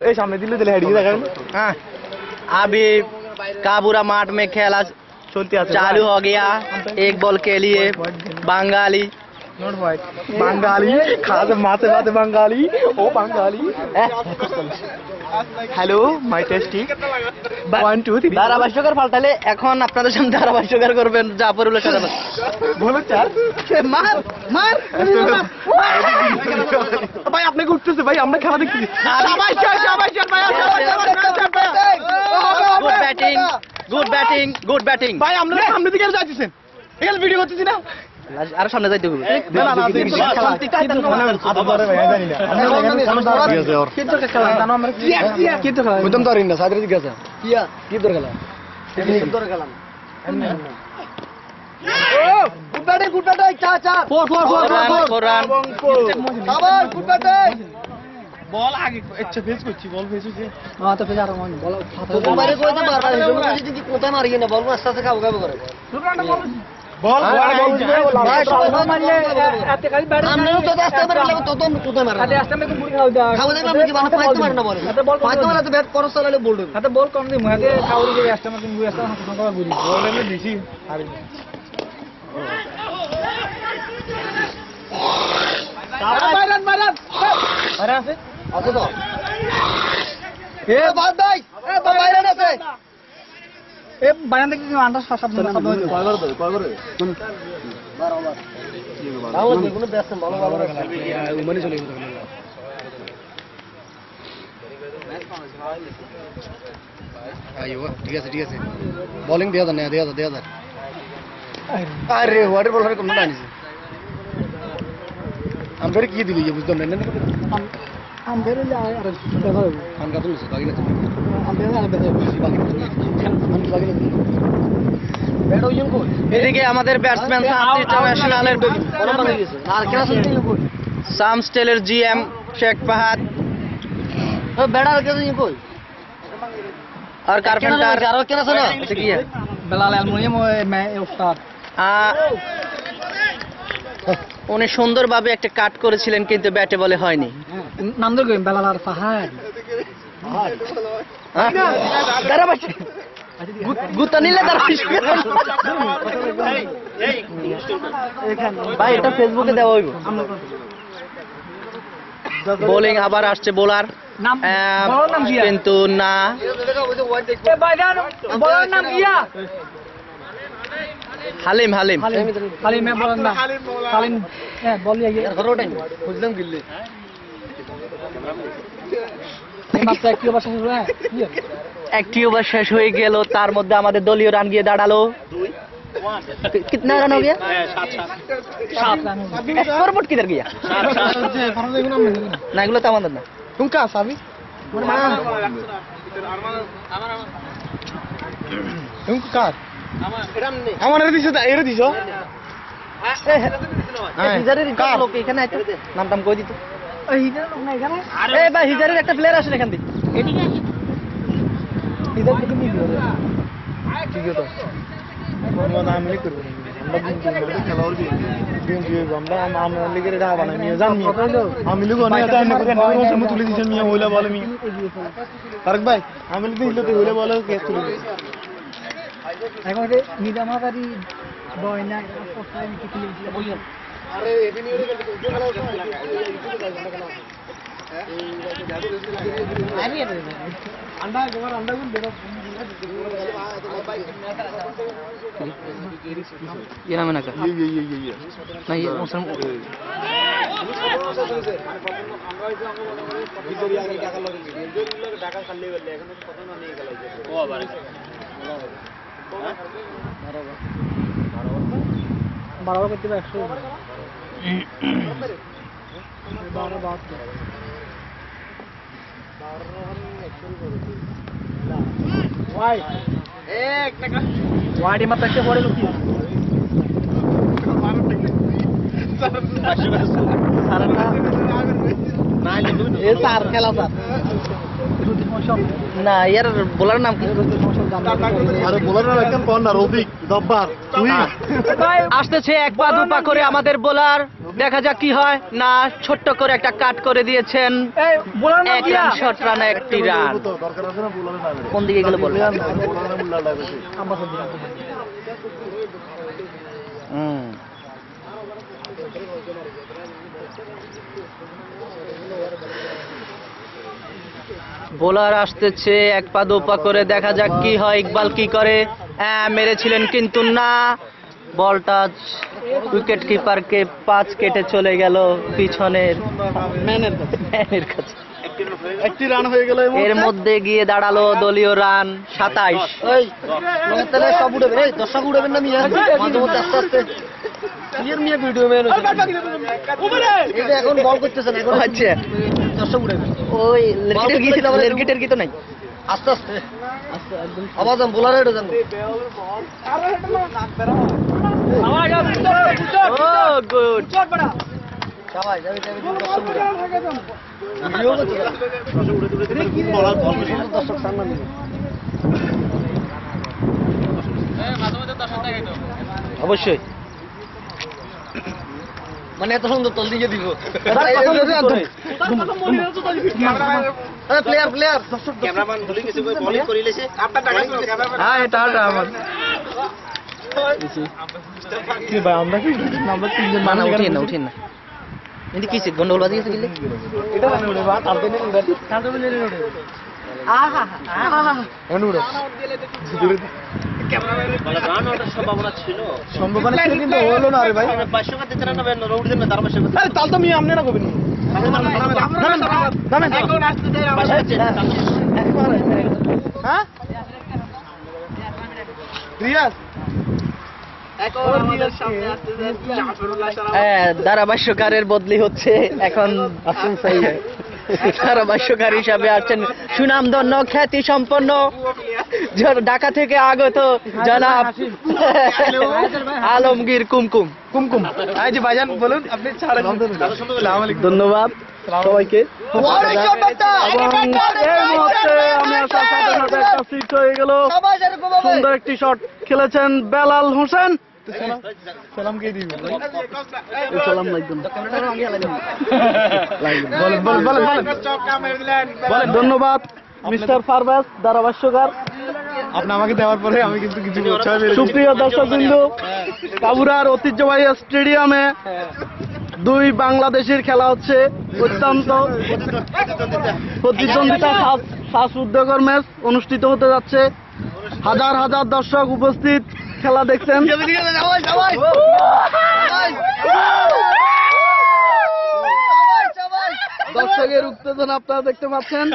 सामने दिल्ली दिल्ली हेडिंग देखा हाँ अभी काबूरा माठ में खेला चालू हो गया। एक बॉल के लिए बंगाली बंगाली खास माथे माथे बंगाली ओ बंगाली हेलो माय टेस्टी 1 2 3 ধারাভাষ্যকার পাল্টালে এখন আপনাদের সামনে ধারাভাষ্যকার করবেন জাফরুল্লাহ সারাবাত বলো চার মার মার ভাই আপনি উঠতেছে ভাই আমরা খেলা দেখতেছি good batting good batting good batting ভাই আমরা সামনে দিকে যাচ্ছেন এখানে ভিডিও করতেছি না আর সামনে যাইতে হবে বল আগে আচ্ছা ফেস করছি বল ফেস হচ্ছে তো ফেস আর বল বাইরে কইতে পারবা যদি কোথায় মারি না বল আস্তে আস্তে কাবু কাবু করে বল ভাই সব মারলে এত কাজ ব্যাট আমনেও তো আস্তে মারলে তো তো কোথায় মারবা আস্তে আস্তে তো মুড়ি খাও দাও খাও দেবে আপনি কি বানা ফাইতে মারেন না বল ফাইতে মারলে তো ব্যাট করস চালালে বল দেবে হাতে বল কম দি মুহাতে কাউরি যে আস্তে মারতে মুড়ি আস্তে না কোথাও গুড়ি বল এনে দিছি আর মারান মারান আরে আছে আছে তো এ বাদ ভাই এ বাইরে আছে এ বাইরে থেকে কি আন্দাজ শব্দ শব্দ হইছে কয় করে বারবার তাহলে যেগুলো ব্যস্ত ভালো ভালো উমানি চলে গেল আইও ঠিক আছে বোলিং দেয়া দেয়া আরে ওয়াটার বলার কোন না আনিস আমরে কি দিলি বুঝতাম না আমদের আর খান কা তুলছ বাকি না আমদের আর বেশি বাকি বাকি না ব্যাট ওইজন কই এদিকে আমাদের ব্যাটসম্যান সাউথ ইন্টারন্যাশনালের আর কেন শুনতে সাম স্টেলের জিএম শেখ ফাহাদ ও ব্যাট আর কেন কই और कारपेंटर और क्या सुनो अच्छा की है बेलाल एल्युमिनियम मैं उस्ताद উনি সুন্দরভাবে একটা কাট করেছিলেন কিন্তু ব্যাটে বলে হয়নি নাম ধরে কই বেলাল আর ফাহাদ দাঁড়াবাস গুতা নিলে দাঁড়াবাস ভাই এটা ফেসবুকে দেওয়া হইব বোলিং আবার আসছে বোলার কিন্তু না হালিম হালিম হালিম বলেন না হালিম বল বুঝলাম গিল্লি একটি ওভার শেষ হয়ে গেল তার মধ্যে আমাদের দলীয় রান গিয়ে দাঁড়ালো कितना रन हो गया 7 रन स्कोरबोर्ड किधर गया ना এগুলো তো আমাদের না तुम का साबी तुम का আমার এর দিছো হিজারের লোক এখানে আছে নাম টাম কই দিত হিজারের লোক না এখানে এ ভাই হিজারের একটা প্লেয়ার আসে এখান থেকে এদিকে আসে হিজার থেকে নিয়ে দিও ঠিক আছে আমরা নাম লিখ করব আমরা খেলার দিন আমরা আমরা লিখে রেখা বানাই নিয়ে জানি আমি লিখো না এটা এনে করে আমি তুলে দিছেন মিয়া হইলা বলে মি ফারুক ভাই আমি লিখে দিলে তো হইলা বলে কে তুলে এখন যে নিজামাবাড়ি বয়না পোস্টার নিচে তুলে দিছিল বলিও আরে এদিন ইউরে খেলা আরে अंडा गोबर अंडा गुन बेरो ये नाम है ना का ये नहीं ये मौसम बारह कितने 100 12 बात वाई एक टका वाडी मत के पड़े लोग ये सार खेला सर না ইয়ার বোলার নাম কি আরে বোলার নাম একদম কোন না রফিক জব্বার তুই আসতেছে এক পা দু পা করে আমাদের বোলার দেখা যাক কি হয়। না, ছোট্ট করে একটা কাট করে দিয়েছেন। এক রান, শর্ট রান, একটি রান। দরকার আছে না বোলারে না কোন দিকে গেলে বলবো? বোলারে মুল্লাটা বেশি বোলার আসতেছে এক পা দু পা করে, দেখা যাক কি হয়। ইকবাল কি করে? হ্যাঁ, মেরেছিলেন কিন্তু না, বলটা উইকেট কিপারকে 5 কেটে চলে গেল পিছনের ম্যানের কাছে। একটি রান হয়ে গেল এর মধ্যে গিয়ে দাঁড়ালো দলীয় রান 27। তাহলে সব উঠবে, এই দর্শক উঠবেন না মিয়া, মাঝে মধ্যে আস্তে আস্তে ক্লিয়ার মিয়া ভিডিও ম্যান এটা এখন বল করতেছেন, এখন আচ্ছা, দর্শক উঠবে ওই লেরগেটের কি তো নাই। আস্তে আস্তে আবার যান বোলারে এটা যান। ও গুড। সবাই যাবে যাবে দর্শক উঠবে ভিডিও করতে দর্শক সামনে নিবে অবশ্যই। মানে এত সুন্দর তল দিয়ে দিব প্লেয়ার প্লেয়ার দর্শক ক্যামেরাম্যান বলি কিছু বোলিং করে লেছে আপনার টাকা হ্যাঁ, এটা আমার কি ভাই আমরা কি আমরা তিনজন না, উঠিন না, উঠিন না। কিন্তু কি গন্ডগোল বাজি গেছে কিলে? এটা মানে উড়ে বাত আপনি নেন উড়ে কাঁদে বলে উড়ে আহা আহা, এখন উড়ে দূরে ক্যামেরাম্যানের বলে রান আউটের সম্ভাবনা ছিল, সম্ভাবনা ছিল কিন্তু হলো না রে ভাই 500 টাকা দিতে না বেন রোড দেন না তার 500 আরে তাল তো মিয়া আমনে না কবেন নামেন এখন আসতে দেয় হ্যাঁ রিয়াজ ধারাভাষ্যকারের বদলি হচ্ছে এখন। ধারাভাষ্যকার হিসাবে আছেন সুনামধন্য খ্যাতি সম্পন্ন ঢাকা থেকে আগত জনাব আলমগীর কুমকুম। কুমকুম এই যে ভাইজান বলুন আপনি ছাড়েন আসসালামু আলাইকুম ধন্যবাদ সবাইকে। এবং এই মুহূর্তে আমি আসার সাথে সাথে একটা সিক্স হয়ে গেল। সুন্দর একটি শট খেলেছেন বেলাল হোসেন। সালাম কে দিবেন সালাম আলাইকুম। বলেন বলেন বলেন বলেন ধন্যবাদ মিস্টার ফারবাস ধারাভাষ্যকার। আপনি আমাকে দেওয়ার পরে আমি কিন্তু কিছু উৎসাহ পেয়েছি। সুপ্রিয় দর্শক বিন্দু, কাবুরার ঐতিহ্যবাহী স্টেডিয়ামে দুই বাংলাদেশের খেলা হচ্ছে। অত্যন্ত প্রতিদ্বন্দ্বিতা শ্বাসরুদ্ধকর ম্যাচ অনুষ্ঠিত হতে যাচ্ছে। হাজার হাজার দর্শক উপস্থিত খেলা দেখছেন। দর্শকের উত্তেজনা আপনারা দেখতে পাচ্ছেন।